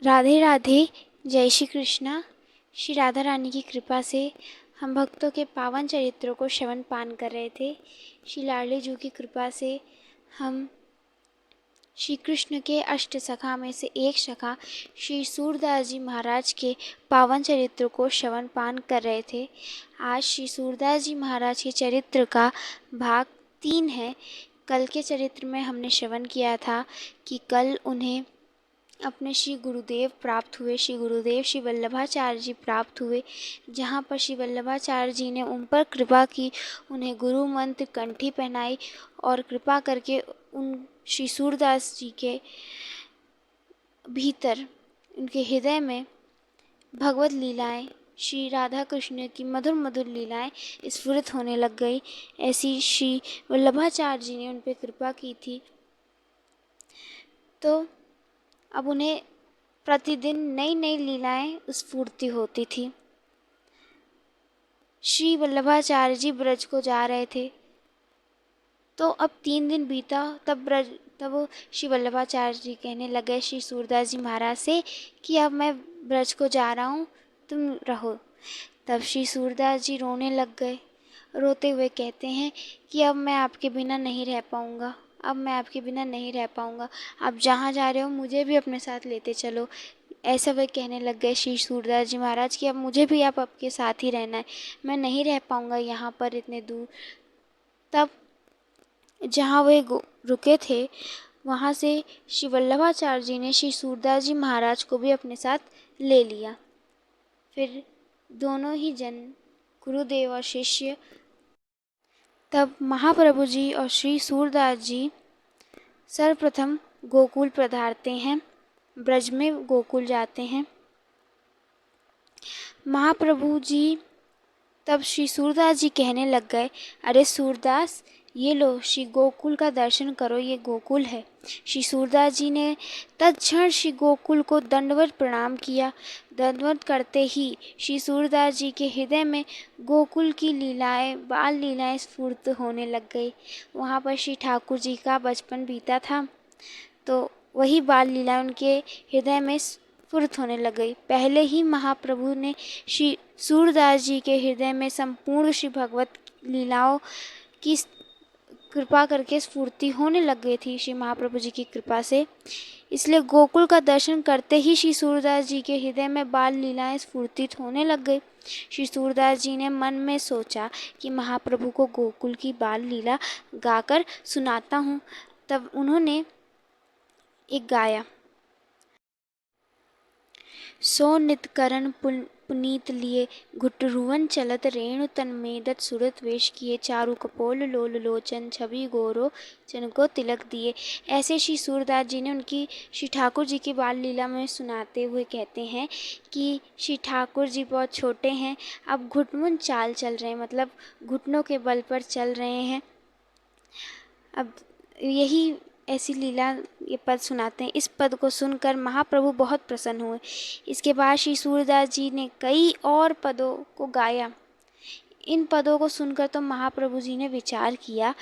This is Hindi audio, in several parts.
राधे राधे। जय श्री कृष्णा। श्री राधा रानी की कृपा से हम भक्तों के पावन चरित्रों को श्रवण पान कर रहे थे। श्री लाडली जी की कृपा से हम श्री कृष्ण के अष्ट सखा में से एक सखा श्री सूरदास जी महाराज के पावन चरित्र को श्रवण पान कर रहे थे। आज श्री सूरदास जी महाराज के चरित्र का भाग 3 है। कल के चरित्र में हमने श्रवण किया था कि कल उन्हें अपने श्री गुरुदेव प्राप्त हुए, श्री गुरुदेव श्री वल्लभाचार्य जी प्राप्त हुए, जहाँ पर श्री वल्लभाचार्य जी ने उन पर कृपा की, उन्हें गुरु मंत्र कंठी पहनाई और कृपा करके उन श्री सूरदास जी के भीतर, उनके हृदय में भगवत लीलाएं, श्री राधा कृष्ण की मधुर मधुर लीलाएं स्फुरित होने लग गई। ऐसी श्री वल्लभाचार्य जी ने उन पर कृपा की थी। तो अब उन्हें प्रतिदिन नई नई लीलाएं स्फूर्ति होती थी। श्री वल्लभाचार्य जी ब्रज को जा रहे थे, तो अब 3 दिन बीता, तब श्री वल्लभाचार्य जी कहने लगे श्री सूरदास जी महाराज से कि अब मैं ब्रज को जा रहा हूँ, तुम रहो। तब श्री सूरदास जी रोने लग गए। रोते हुए कहते हैं कि अब मैं आपके बिना नहीं रह पाऊँगा, अब मैं आपके बिना नहीं रह पाऊँगा, आप जहाँ जा रहे हो मुझे भी अपने साथ लेते चलो। ऐसा वे कहने लग गए श्री सूरदास जी महाराज कि अब मुझे भी आप आपके साथ ही रहना है, मैं नहीं रह पाऊँगा यहाँ पर इतने दूर। तब जहाँ वे रुके थे वहाँ से श्री वल्लभाचार्य जी ने श्री सूरदास जी महाराज को भी अपने साथ ले लिया। फिर दोनों ही जन, गुरुदेव और शिष्य, तब महाप्रभु जी और श्री सूरदास जी सर्वप्रथम गोकुल पधारते हैं, ब्रज में गोकुल जाते हैं। महाप्रभु जी तब श्री सूरदास जी कहने लग गए, अरे सूरदास, ये लो श्री गोकुल का दर्शन करो, ये गोकुल है। श्री सूरदास जी ने तत्क्षण श्री गोकुल को दंडवत प्रणाम किया। दंडवत करते ही श्री सूरदास जी के हृदय में गोकुल की लीलाएं, बाल लीलाएं स्फूर्त होने लग गई। वहाँ पर श्री ठाकुर जी का बचपन बीता था, तो वही बाल लीलाएं उनके हृदय में स्फुरित होने लग गई। पहले ही महाप्रभु ने श्री सूरदास जी के हृदय में संपूर्ण श्री भगवत लीलाओं की कृपा करके स्फूर्ति होने लग गई थी श्री महाप्रभु जी की कृपा से। इसलिए गोकुल का दर्शन करते ही श्री सूरदास जी के हृदय में बाल लीलाएं स्फूर्तित होने लग गई। श्री सूरदास जी ने मन में सोचा कि महाप्रभु को गोकुल की बाल लीला गाकर सुनाता हूँ। तब उन्होंने एक गाया, सो नितकरण पुनीत लिए घुटरुवन चलत रेणु तन मेदत सुरत वेश किए चारु कपोल लोल लोचन छवि गोरो चन को तिलक दिए। ऐसे श्री सूरदास जी ने उनकी श्री ठाकुर जी की बाल लीला में सुनाते हुए कहते हैं कि श्री ठाकुर जी बहुत छोटे हैं, अब घुटमुन चाल चल रहे हैं, मतलब घुटनों के बल पर चल रहे हैं। अब यही ऐसी लीला, ये पद सुनाते हैं। इस पद को सुनकर महाप्रभु बहुत प्रसन्न हुए। इसके बाद श्री सूरदास जी ने कई और पदों को गाया। इन पदों को सुनकर तो महाप्रभु जी ने विचार किया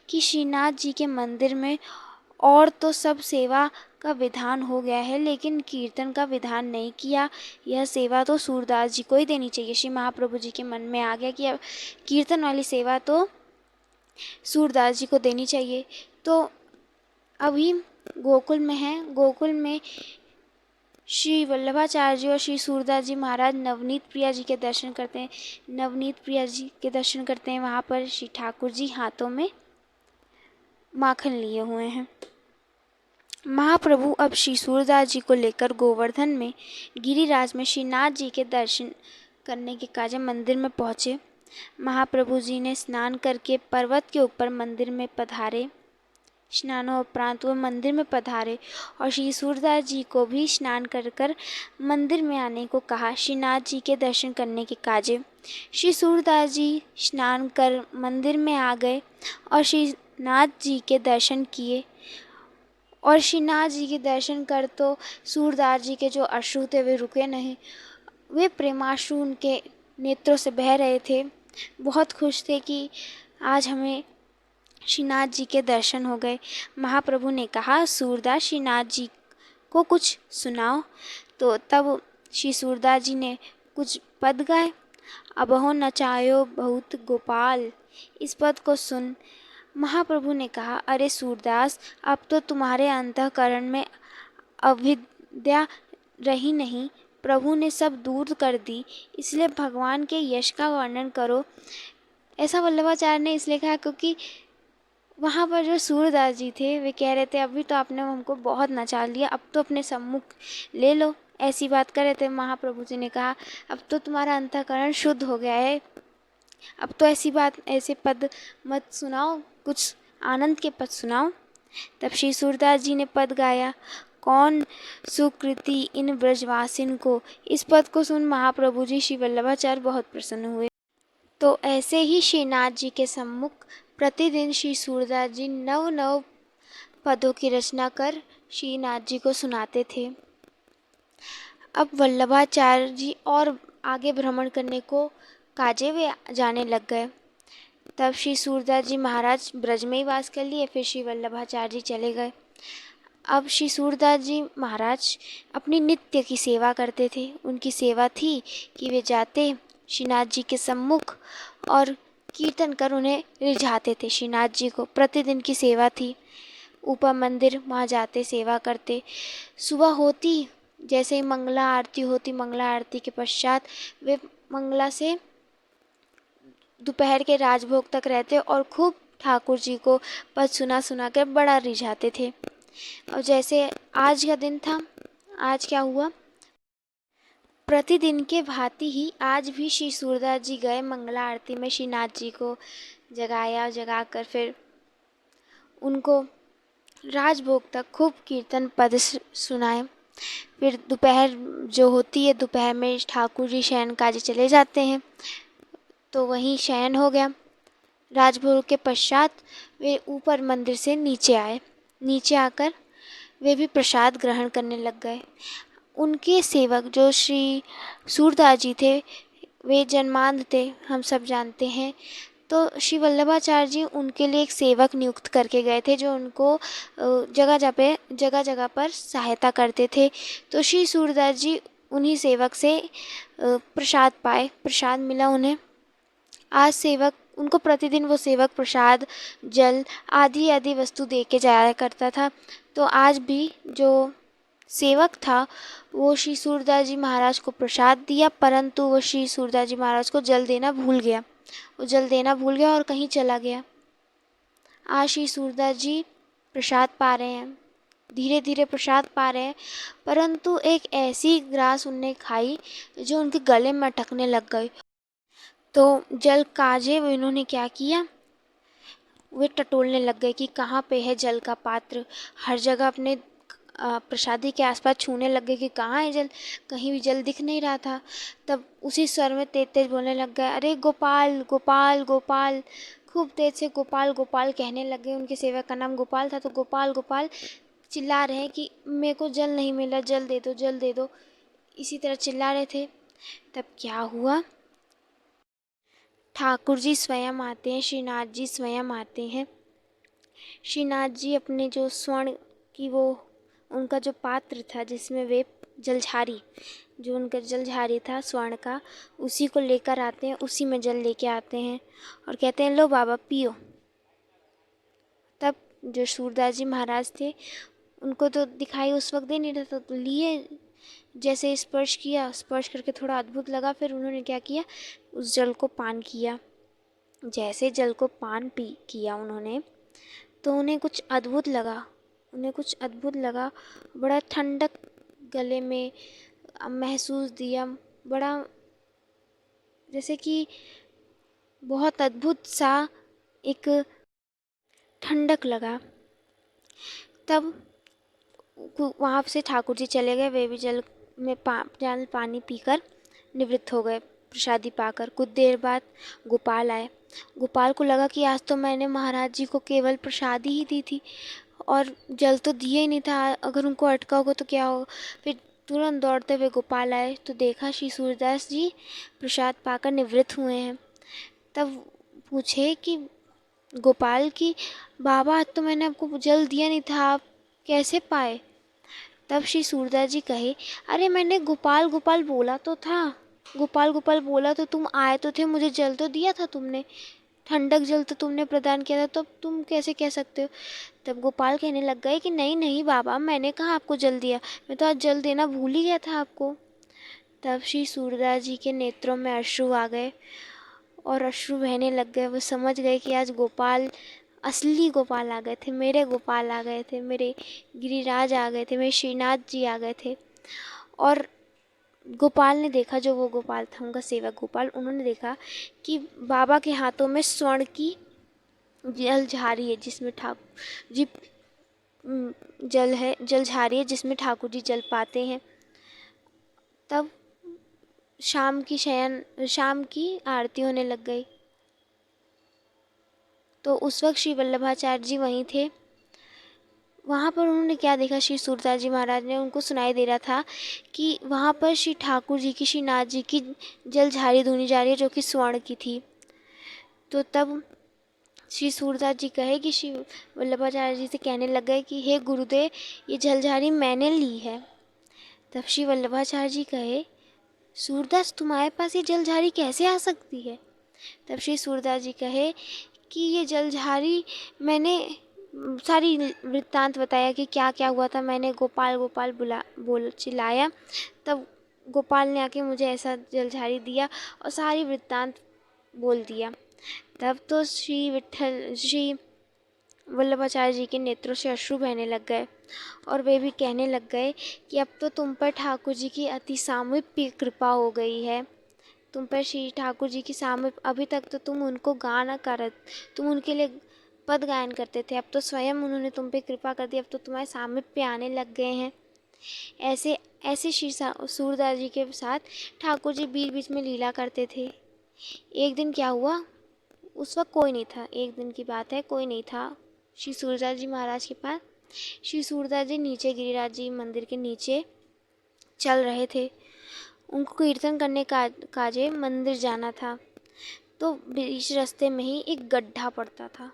कि श्रीनाथ जी के मंदिर में और तो सब सेवा का विधान हो गया है, लेकिन कीर्तन का विधान नहीं किया। यह सेवा तो सूरदास जी को ही देनी चाहिए। श्री महाप्रभु जी के मन में आ गया कि अब कीर्तन वाली सेवा तो सूरदास जी को देनी चाहिए। तो अभी गोकुल में हैं। गोकुल में श्री वल्लभाचार्य जी और श्री सूरदास जी महाराज नवनीत प्रिया जी के दर्शन करते हैं। नवनीत प्रिया जी के दर्शन करते हैं। वहाँ पर श्री ठाकुर जी हाथों में माखन लिए हुए हैं। महाप्रभु अब श्री सूरदास जी को लेकर गोवर्धन में गिरिराज में श्रीनाथ जी के दर्शन करने के काजे मंदिर में पहुँचे। महाप्रभु जी ने स्नान करके पर्वत के ऊपर मंदिर में पधारे। स्नानोपरांत वह मंदिर में पधारे और श्री सूरदास जी को भी स्नान कर कर मंदिर में आने को कहा, श्रीनाथ जी के दर्शन करने के काजे। श्री सूरदास जी स्नान कर मंदिर में आ गए और श्रीनाथ जी के दर्शन किए। और श्रीनाथ जी के दर्शन कर तो सूरदास जी के जो अश्रु थे वे रुके नहीं, वे प्रेमाश्रु उनके नेत्रों से बह रहे थे। बहुत खुश थे कि आज हमें श्रीनाथ जी के दर्शन हो गए। महाप्रभु ने कहा, सूरदास, श्रीनाथ जी को कुछ सुनाओ। तो तब श्री सूरदास जी ने कुछ पद गाए। अबहुँ नचायो बहुत गोपाल, इस पद को सुन महाप्रभु ने कहा, अरे सूरदास, अब तो तुम्हारे अंतःकरण में अविद्या रही नहीं, प्रभु ने सब दूर कर दी, इसलिए भगवान के यश का वर्णन करो। ऐसा वल्लभाचार्य ने इसलिए कहा क्योंकि वहाँ पर जो सूरदास जी थे वे कह रहे थे, अभी तो आपने हमको बहुत नचा लिया, अब तो अपने सम्मुख ले लो। ऐसी बात कर रहे थे। महाप्रभु जी ने कहा, अब तो तुम्हारा अंतःकरण शुद्ध हो गया है, अब तो ऐसे पद मत सुनाओ, कुछ आनंद के पद सुनाओ। तब श्री सूरदास जी ने पद गाया, कौन सुकृति इन ब्रजवासिन को। इस पद को सुन महाप्रभु जी श्री वल्लभाचार्य बहुत प्रसन्न हुए। तो ऐसे ही श्रीनाथ जी के सम्मुख प्रतिदिन श्री सूरदास जी नव नव पदों की रचना कर श्रीनाथ जी को सुनाते थे। अब वल्लभाचार्य जी और आगे भ्रमण करने को काजे वे जाने लग गए। तब श्री सूरदास जी महाराज ब्रज में ही वास कर लिए, फिर श्री वल्लभाचार्य जी चले गए। अब श्री सूरदास जी महाराज अपनी नित्य की सेवा करते थे। उनकी सेवा थी कि वे जाते श्रीनाथ जी के सम्मुख और कीर्तन कर उन्हें रिझाते थे। श्रीनाथ जी को प्रतिदिन की सेवा थी, ऊपर मंदिर वहाँ जाते सेवा करते। सुबह होती जैसे ही मंगला आरती होती, मंगला आरती के पश्चात वे मंगला से दोपहर के राजभोग तक रहते और खूब ठाकुर जी को पद सुना सुना कर बड़ा रिझाते थे। और जैसे आज का दिन था, आज क्या हुआ, प्रतिदिन के भांति ही आज भी श्री सूरदास जी गए मंगला आरती में, श्रीनाथ जी को जगाया, जगाकर फिर उनको राजभोग तक खूब कीर्तन पद सुनाए। फिर दोपहर जो होती है, दोपहर में ठाकुर जी शयन काज चले जाते हैं, तो वहीं शयन हो गया। राजभोग के पश्चात वे ऊपर मंदिर से नीचे आए। नीचे आकर वे भी प्रसाद ग्रहण करने लग गए। उनके सेवक जो श्री सूरदास जी थे वे जन्मांध थे, हम सब जानते हैं। तो श्री वल्लभाचार्य जी उनके लिए एक सेवक नियुक्त करके गए थे जो उनको जगह जगह पर सहायता करते थे। तो श्री सूरदास जी उन्हीं सेवक से प्रसाद पाए, प्रसाद मिला उन्हें। आज सेवक उनको प्रतिदिन वो सेवक प्रसाद, जल आदि आदि वस्तु दे के जाया करता था। तो आज भी जो सेवक था वो श्री सूरदास जी महाराज को प्रसाद दिया, परंतु वो श्री सूरदास जी महाराज को जल देना भूल गया। वो जल देना भूल गया और कहीं चला गया। आज श्री सूरदास जी प्रसाद पा रहे हैं, धीरे धीरे प्रसाद पा रहे हैं, परंतु एक ऐसी ग्रास उनने खाई जो उनके गले में अटकने लग गई। तो जल काजे इन्होंने क्या किया, वे टटोलने लग गए कि कहाँ पे है जल का पात्र। हर जगह अपने प्रसादी के आसपास छूने लग गए कि कहाँ है जल, कहीं भी जल दिख नहीं रहा था। तब उसी स्वर में तेज तेज बोलने लग गए, अरे गोपाल गोपाल गोपाल, खूब तेज से गोपाल गोपाल कहने लग गए। उनके सेवक का नाम गोपाल था, तो गोपाल गोपाल चिल्ला रहे हैं कि मेरे को जल नहीं मिला, जल दे दो, जल दे दो, इसी तरह चिल्ला रहे थे। तब क्या हुआ, ठाकुर जी स्वयं आते हैं, श्रीनाथ जी स्वयं आते हैं। श्रीनाथ जी अपने जो स्वर्ण की वो उनका जो पात्र था जिसमें वे जलझारी, जो उनका जलझारी था स्वर्ण का, उसी को लेकर आते हैं, उसी में जल लेके आते हैं और कहते हैं लो बाबा पियो। तब जो सूरदास जी महाराज थे उनको तो दिखाई उस वक्त दे नहीं रहा था, तो लिए, जैसे स्पर्श किया, स्पर्श करके थोड़ा अद्भुत लगा, फिर उन्होंने क्या किया, उस जल को पान किया। जैसे जल को पान किया उन्होंने, तो उन्हें कुछ अद्भुत लगा, बड़ा ठंडक गले में महसूस दिया, बड़ा जैसे कि बहुत अद्भुत सा एक ठंडक लगा। तब वहाँ से ठाकुर जी चले गए, वे भी जल में पानी पीकर निवृत्त हो गए प्रसादी पाकर। कुछ देर बाद गोपाल आए। गोपाल को लगा कि आज तो मैंने महाराज जी को केवल प्रसादी ही दी थी और जल तो दिया ही नहीं था, अगर उनको अटका होगा तो क्या होगा। फिर तुरंत दौड़ते हुए गोपाल आए तो देखा श्री सूरदास जी प्रसाद पाकर निवृत्त हुए हैं। तब पूछे कि गोपाल की बाबा आज तो मैंने आपको जल दिया नहीं था, आप कैसे पाए। तब श्री सूरदास जी कहे, अरे मैंने गोपाल गोपाल बोला तो था, गोपाल गोपाल बोला तो तुम आए तो थे, मुझे जल तो दिया था तुमने, ठंडक जल तो तुमने प्रदान किया था, तो तुम कैसे कह सकते हो। तब गोपाल कहने लग गए कि नहीं नहीं बाबा, मैंने कहाँ आपको जल दिया, मैं तो आज जल देना भूल ही गया था आपको। तब श्री सूरदास जी के नेत्रों में अश्रु आ गए और अश्रु बहने लग गए। वो समझ गए कि आज गोपाल, असली गोपाल आ गए थे, मेरे गोपाल आ गए थे, मेरे गिरिराज आ गए थे, मेरे श्रीनाथ जी आ गए थे। और गोपाल ने देखा, जो वो गोपाल था उनका सेवक गोपाल, उन्होंने देखा कि बाबा के हाथों में स्वर्ण की जलझारी है, जिसमें ठाकुर जी जलझारी है जिसमें ठाकुर जी जल पाते हैं। तब शाम की आरती होने लग गई। तो उस वक्त श्री वल्लभाचार्य जी वहीं थे। वहाँ पर उन्होंने क्या देखा, श्री सूरदास जी महाराज ने उनको सुनाई दे रहा था कि वहाँ पर श्री ठाकुर जी की, श्रीनाथ जी की जलझारी धुनी जा रही है, जो कि स्वर्ण की थी। तो तब श्री सूरदास जी कहे कि श्री वल्लभाचार्य जी से कहने लग गए कि हे गुरुदेव, ये जलझारी मैंने ली है। तब श्री वल्लभाचार्य जी कहे, सूरदास तुम्हारे पास ये जलझारी कैसे आ सकती है। तब श्री सूरदास जी कहे कि ये जलझारी, मैंने सारी वृत्तांत बताया कि क्या क्या हुआ था, मैंने गोपाल गोपाल बोल चिल्लाया, तब गोपाल ने आके मुझे ऐसा जलझारी दिया और सारी वृत्तांत बोल दिया। तब तो श्री वल्लभाचार्य जी के नेत्रों से अश्रु बहने लग गए और वे भी कहने लग गए कि अब तो तुम पर ठाकुर जी की अति सामीप्य कृपा हो गई है, तुम पर श्री ठाकुर जी की सामीप्य, अभी तक तो तुम उनको गाना करत, तुम उनके लिए पद गायन करते थे, अब तो स्वयं उन्होंने तुम पे कृपा कर दी, अब तो तुम्हारे सामीप्य आने लग गए हैं। ऐसे ऐसे श्री सूरदास जी के साथ ठाकुर जी बीच बीच में लीला करते थे। एक दिन क्या हुआ, उस वक्त कोई नहीं था, एक दिन की बात है, कोई नहीं था श्री सूरदास जी महाराज के पास। श्री सूरदास जी नीचे गिरिराज जी मंदिर के नीचे चल रहे थे, उनको कीर्तन करने का काजे मंदिर जाना था। तो बीच रास्ते में ही एक गड्ढा पड़ता था,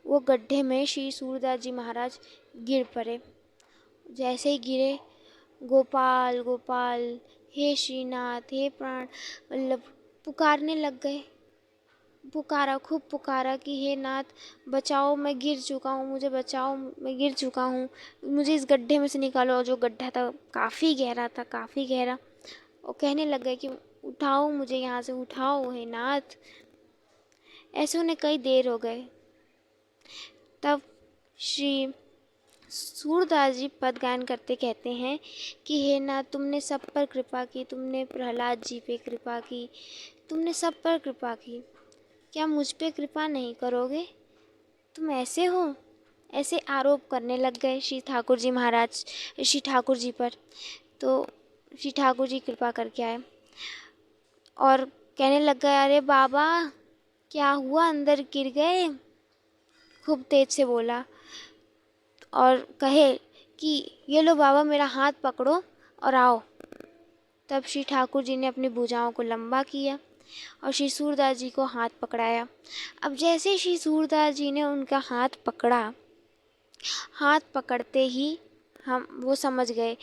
वो गड्ढे में श्री सूरदास जी महाराज गिर पड़े। जैसे ही गिरे, गोपाल गोपाल, हे श्रीनाथ, हे प्राण वल्लभ पुकारने लग गए। पुकारा, खूब पुकारा कि हे नाथ बचाओ, मैं गिर चुका हूँ, मुझे बचाओ, मैं गिर चुका हूँ, मुझे इस गड्ढे में से निकालो। और जो गड्ढा था काफ़ी गहरा था, काफ़ी गहरा। और कहने लग गए कि उठाओ मुझे यहाँ से, उठाओ हे नाथ। ऐसे उन्हें कई देर हो गए। तब श्री सूरदास जी पद गायन करते कहते हैं कि हे नाथ, तुमने सब पर कृपा की, तुमने प्रहलाद जी पे कृपा की, तुमने सब पर कृपा की, क्या मुझ पे कृपा नहीं करोगे, तुम ऐसे हो। ऐसे आरोप करने लग गए श्री ठाकुर जी महाराज, श्री ठाकुर जी पर। तो श्री ठाकुर जी कृपा करके आए और कहने लग गए, अरे बाबा क्या हुआ, अंदर गिर गए, खूब तेज से बोला और कहे कि ये लो बाबा, मेरा हाथ पकड़ो और आओ। तब श्री ठाकुर जी ने अपनी भुजाओं को लंबा किया और श्री सूरदास जी को हाथ पकड़ाया। अब जैसे श्री सूरदास जी ने उनका हाथ पकड़ा, हाथ पकड़ते ही वो समझ गए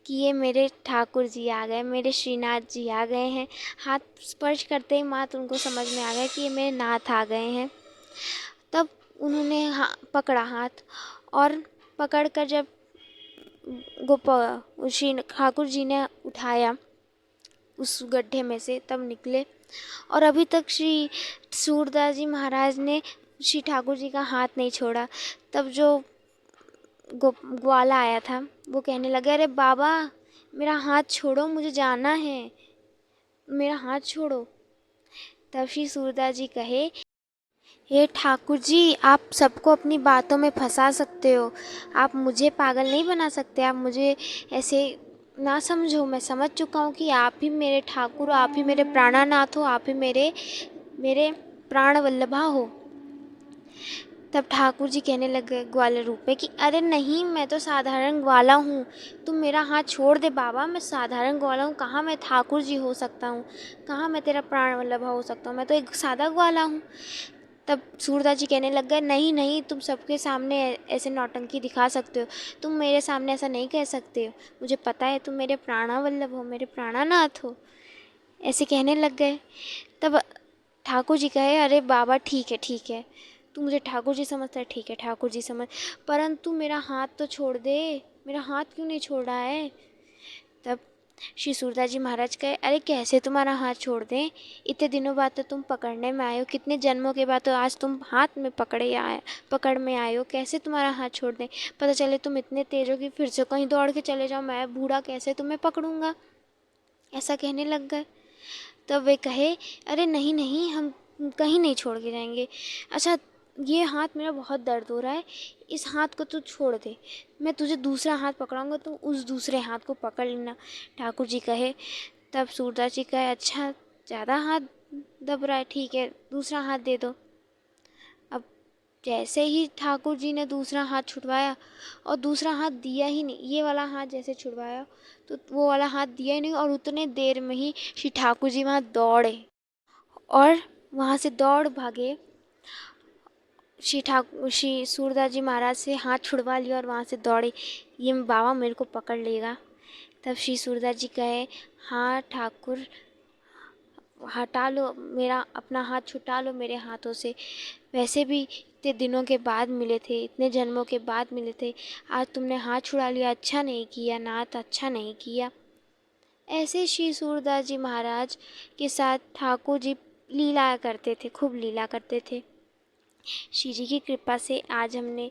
कि ये मेरे ठाकुर जी आ गए, मेरे श्रीनाथ जी आ गए हैं। हाथ स्पर्श करते ही मात्र उनको समझ में आ गया कि ये मेरे नाथ आ गए हैं। तब उन्होंने पकड़ा हाथ, और पकड़कर जब श्री ठाकुर जी ने उठाया उस गड्ढे में से, तब निकले। और अभी तक श्री सूरदास जी महाराज ने श्री ठाकुर जी का हाथ नहीं छोड़ा। तब जो ग्वाला आया था वो कहने लगे, अरे बाबा मेरा हाथ छोड़ो, मुझे जाना है, मेरा हाथ छोड़ो। तब श्री सूरदास जी कहे, हे ठाकुर जी, आप सबको अपनी बातों में फंसा सकते हो, आप मुझे पागल नहीं बना सकते, आप मुझे ऐसे ना समझो। मैं समझ चुका हूँ कि आप ही मेरे ठाकुर, आप ही मेरे प्राणानाथ हो, आप ही मेरे प्राण वल्लभा हो। तब ठाकुर जी कहने लगे ग्वाला रूप में कि अरे नहीं, मैं तो साधारण ग्वाला हूँ, तुम मेरा हाथ छोड़ दे बाबा, मैं साधारण ग्वाला हूँ, कहाँ मैं ठाकुर जी हो सकता हूँ, कहाँ मैं तेरा प्राण वल्लभा हो सकता हूँ, मैं तो एक सादा ग्वाला हूँ। तब सूरदास जी कहने लग गए, नहीं नहीं, तुम सबके सामने ऐसे नौटंकी दिखा सकते हो, तुम मेरे सामने ऐसा नहीं कह सकते हो, मुझे पता है तुम मेरे प्राणावल्लभ हो, मेरे प्राणानाथ हो। ऐसे कहने लग गए। तब ठाकुर जी कहे, अरे बाबा ठीक है, तू मुझे ठाकुर जी समझता है, ठीक है ठाकुर जी समझ, परंतु मेरा हाथ तो छोड़ दे, मेरा हाथ क्यों नहीं छोड़ रहा है। तब श्री सूरदास जी महाराज कहे, अरे कैसे तुम्हारा हाथ छोड़ दें, इतने दिनों बाद तो तुम पकड़ने में आए हो, कितने जन्मों के बाद तो आज तुम हाथ में पकड़ में आए हो, कैसे तुम्हारा हाथ छोड़ दें, पता चले तुम इतने तेज हो कि फिर से कहीं दौड़ के चले जाओ, मैं बूढ़ा कैसे तुम्हें पकड़ूंगा। ऐसा कहने लग गए। तब वे कहे, अरे नहीं नहीं, हम कहीं नहीं छोड़ के जाएंगे। अच्छा, ये हाथ मेरा बहुत दर्द हो रहा है, इस हाथ को तू छोड़ दे, मैं तुझे दूसरा हाथ पकड़ाऊंगा, तो उस दूसरे हाथ को पकड़ लेना। ठाकुर जी कहे। तब सूरदास जी कहे, अच्छा ज़्यादा हाथ दब रहा है, ठीक है दूसरा हाथ दे दो। अब जैसे ही ठाकुर जी ने दूसरा हाथ छुड़वाया, और दूसरा हाथ दिया ही नहीं, ये वाला हाथ जैसे छुड़वाया तो वो वाला हाथ दिया ही नहीं, और उतने देर में ही श्री ठाकुर जी वहाँ दौड़े और वहाँ से दौड़ भागे। श्री सूरदास जी महाराज से हाथ छुड़वा लिया और वहाँ से दौड़े, ये बाबा मेरे को पकड़ लेगा। तब श्री सूरदास जी कहे, हाँ ठाकुर, हटा लो मेरा अपना हाथ, छुटा लो मेरे हाथों से, वैसे भी इतने दिनों के बाद मिले थे, इतने जन्मों के बाद मिले थे, आज तुमने हाथ छुड़ा लिया, अच्छा नहीं किया नाथ, अच्छा नहीं किया। ऐसे श्री सूरदास जी महाराज के साथ ठाकुर जी लीला करते थे, खूब लीला करते थे। श्री जी की कृपा से आज हमने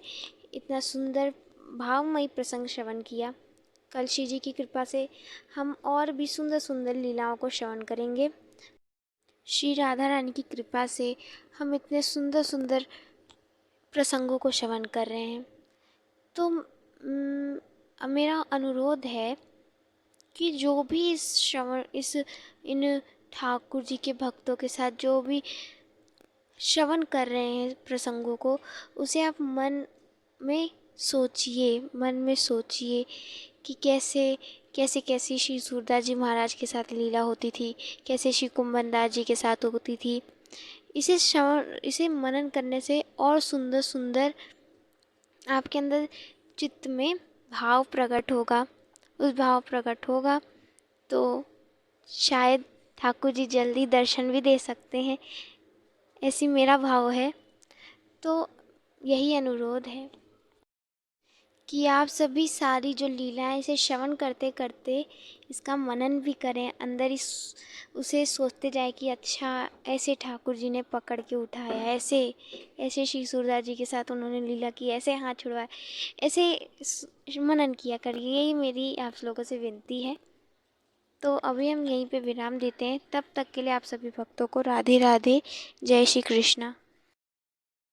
इतना सुंदर भावमयी प्रसंग श्रवण किया। कल श्री जी की कृपा से हम और भी सुंदर सुंदर लीलाओं को श्रवण करेंगे। श्री राधा रानी की कृपा से हम इतने सुंदर सुंदर प्रसंगों को श्रवण कर रहे हैं। तो मेरा अनुरोध है कि जो भी इन ठाकुर जी के भक्तों के साथ जो भी श्रवण कर रहे हैं प्रसंगों को, उसे आप मन में सोचिए कि कैसे कैसे कैसी श्री सूरदास जी महाराज के साथ लीला होती थी, कैसे श्री कुंभन दास जी के साथ होती थी। इसे मनन करने से और सुंदर सुंदर आपके अंदर चित्त में भाव प्रकट होगा। उस भाव प्रकट होगा तो शायद ठाकुर जी जल्दी दर्शन भी दे सकते हैं, ऐसी मेरा भाव है। तो यही अनुरोध है कि आप सभी सारी जो लीलाएं इसे श्रवण करते करते इसका मनन भी करें, अंदर उसे सोचते जाए कि अच्छा ऐसे ठाकुर जी ने पकड़ के उठाया, ऐसे ऐसे श्री सूरदास जी के साथ उन्होंने लीला की, ऐसे हाथ छुड़वाया, ऐसे मनन किया करिए, यही मेरी आप लोगों से विनती है। तो अभी हम यहीं पे विराम देते हैं, तब तक के लिए आप सभी भक्तों को राधे राधे, जय श्री कृष्णा।